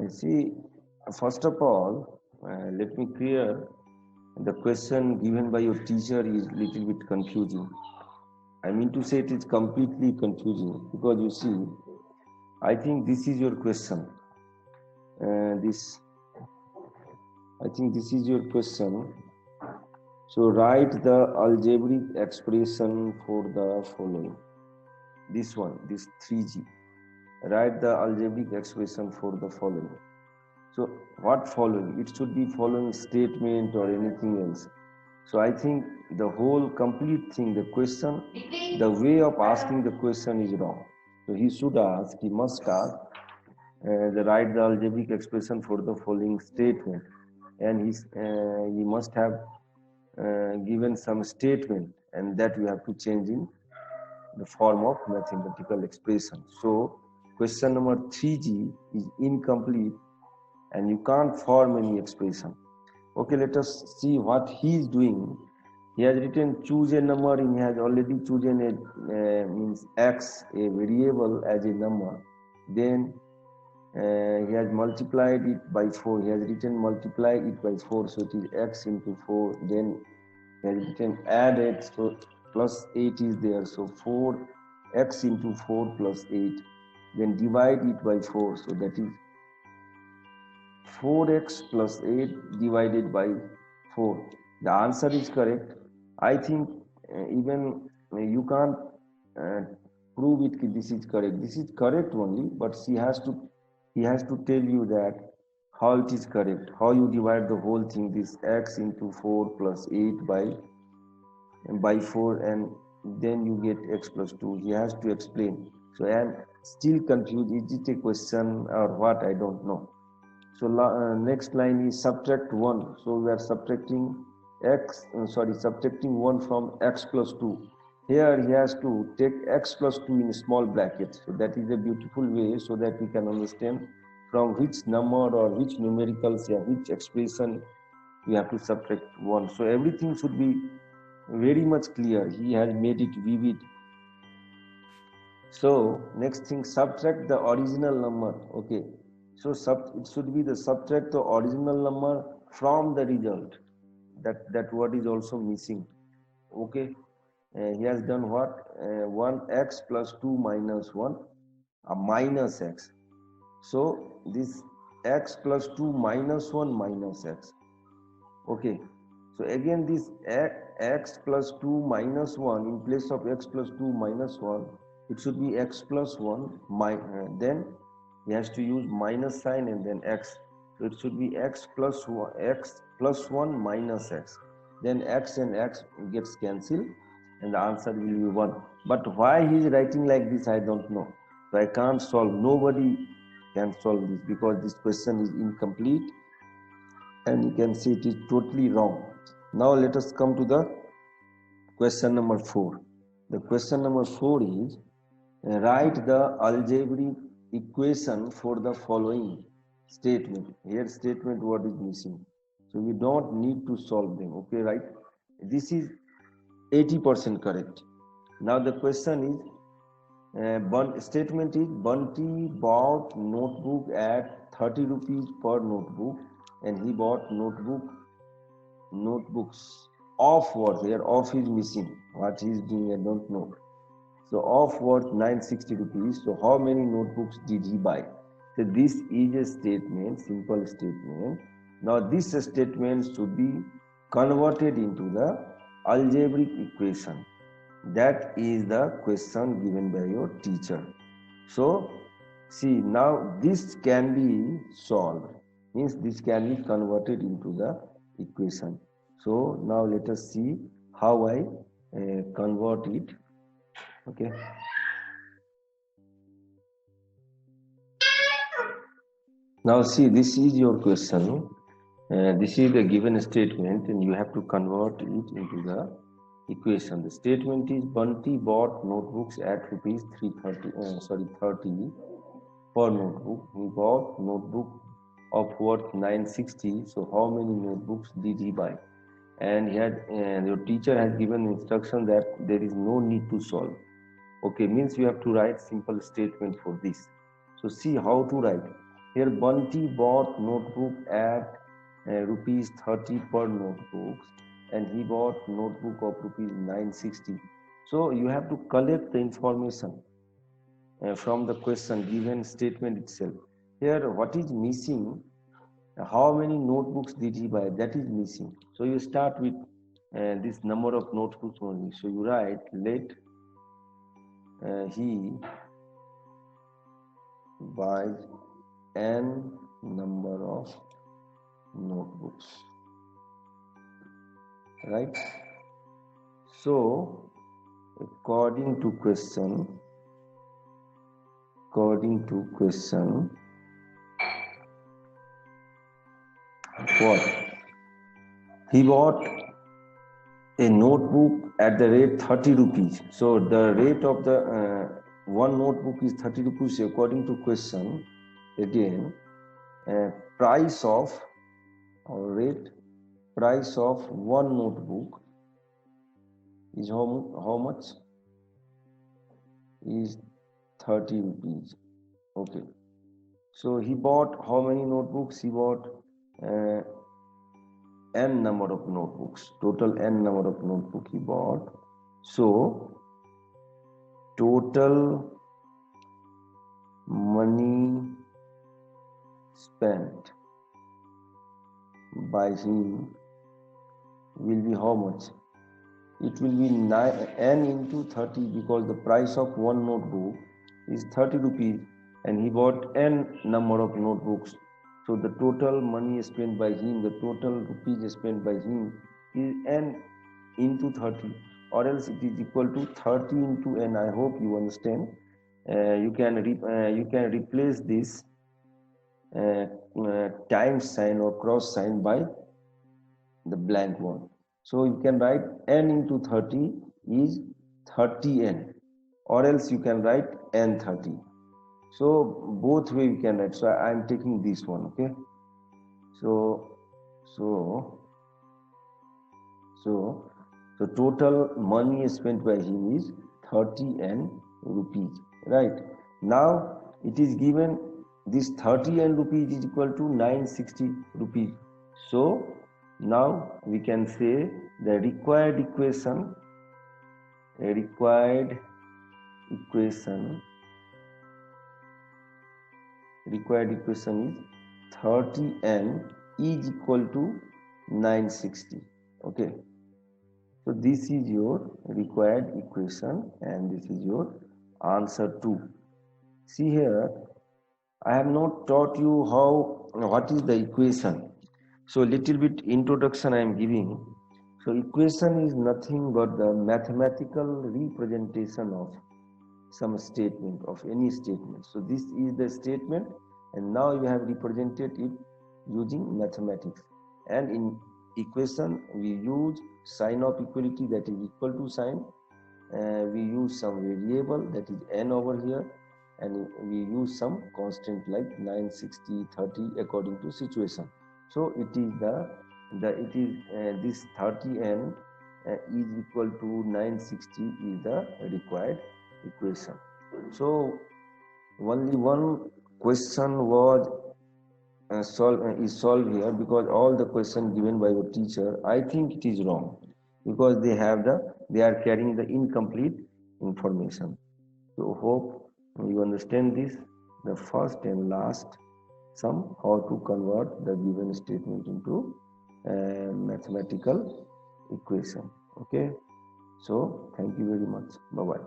See, first of all, let me clear the question given by your teacher is little bit confusing. I mean to say it is completely confusing because you see, I think this is your question. This, I think this is your question. So write the algebraic expression for the following. This one, this 3G. Write the algebraic expression for the following. So what following? It should be following statement or anything else. So I think the whole complete thing, the question, the way of asking the question is wrong. So he should ask, he must ask, write the algebraic expression for the following statement, and he must have given some statement, and that we have to change in the form of mathematical expression. So question number 3G is incomplete and you can't form any expression. Okay, let us see what he is doing. He has written choose a number and he has already chosen a means x, a variable as a number. Then he has multiplied it by 4. He has written multiply it by 4, so it is x into 4. Then he has written add it, so plus 8 is there, so 4x into 4 plus 8. Then divide it by 4, so that is 4x plus 8 divided by 4. The answer is correct. I think even you can't uh, prove it that this is correct. This is correct only, but he has to tell you that how it is correct, how you divide the whole thing, this x into 4 plus 8 by 4, and then you get x plus 2. He has to explain. So I am still confused. Is it a question or what? I don't know. So next line is subtract 1. So we are subtracting subtracting 1 from x plus 2. Here he has to take x plus 2 in small brackets. So that is a beautiful way so that we can understand from which number or which numericals, which expression we have to subtract 1. So everything should be very much clear. He has made it vivid. So next thing, subtract the original number. Okay. So it should be the subtract the original number from the result. That word is also missing. Okay. He has done what? 1x plus 2 minus 1, a minus x. So this x plus 2 minus 1 minus x. Okay. So again this x plus 2 minus 1, in place of x plus 2 minus 1, it should be x plus 1, then he has to use minus sign and then x. So it should be x plus 1 minus x. Then x and x gets cancelled and the answer will be 1. But why he is writing like this, I don't know. So I can't solve. Nobody can solve this because this question is incomplete and you can see it is totally wrong. Now let us come to the question number 4. The question number 4 is write the algebraic equation for the following statement. Here statement word is missing. So we don't need to solve them. Okay, right? This is 80% correct. Now the question is, statement is Bunty bought notebook at 30 rupees per notebook and he bought notebooks of what? Here of is missing. What he is doing I don't know. So of worth 960 rupees. So how many notebooks did he buy? So this is a statement, simple statement. Now this statement should be converted into the algebraic equation. That is the question given by your teacher. So see, now this can be solved. Means this can be converted into the equation. So now let us see how I convert it. Okay. Now see, this is your question. This is the given statement and you have to convert it into the equation. The statement is Bunty bought notebooks at rupees 30 per notebook. He bought notebook of worth 960. So how many notebooks did he buy? And he had your teacher has given instruction that there is no need to solve. Okay, means you have to write simple statement for this. So see how to write. Here Bunty bought notebook at rupees 30 per notebook, and he bought notebook of rupees 960. So you have to collect the information from the question given statement itself. Here what is missing? How many notebooks did he buy? That is missing. So you start with this number of notebooks only. So you write, let he buys n number of notebooks, right? So according to question, what? He bought a notebook at the rate 30 rupees. So the rate of the one notebook is 30 rupees. According to question, again, price of one notebook is how much? Is 30 rupees. Okay. So he bought how many notebooks? He bought n number of notebooks. Total n number of notebook he bought. So total money spent by him will be how much? It will be n into 30, because the price of one notebook is 30 rupees and he bought n number of notebooks. So the total money spent by him, the total rupees spent by him is n into 30, or else it is equal to 30 into n. I hope you understand. You can replace this times sign or cross sign by the blank one. So you can write n into 30 is 30n, or else you can write n30. So both way you can write. So I am taking this one. Okay. So total money spent by him is 30n rupees. Right. Now it is given this 30n rupees is equal to 960 rupees. So now we can say the required equation is 30n is equal to 960. Okay. So this is your required equation and this is your answer too. See here, I have not taught you what is the equation. So little bit introduction I am giving. So equation is nothing but the mathematical representation of some statement, of any statement. So this is the statement and now you have represented it using mathematics. And in equation we use sign of equality, that is equal to sign. We use some variable, that is n over here, and we use some constant like 960, 30 according to situation. So it is this 30n is equal to 960 is the required equation. So only one question was solved here, because all the question given by the teacher, I think it is wrong, because they are carrying the incomplete information. So hope you understand this, the first and last sum, how to convert the given statement into a mathematical equation. Okay. So thank you very much. Bye bye.